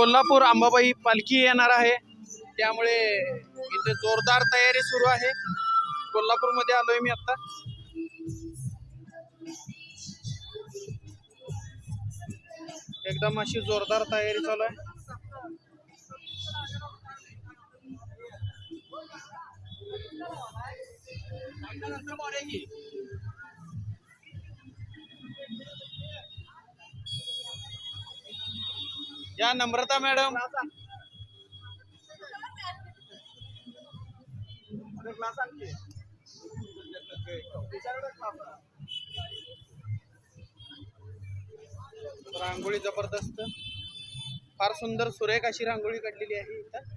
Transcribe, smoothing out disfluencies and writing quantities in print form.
कोल्हापूर अंबाबाई पालखी येणार आहे, त्यामुळे इथे जोरदार तयारी सुरू आहे। कोल्हापूरमध्ये आलोय मी आता। एकदम अशी जोरदार तयारी चालू आहे। या नम्रता मॅडम, रांगोळी जबरदस्त, फार सुंदर सुरेख अशी रांगोळी काढलेली आहे इथं।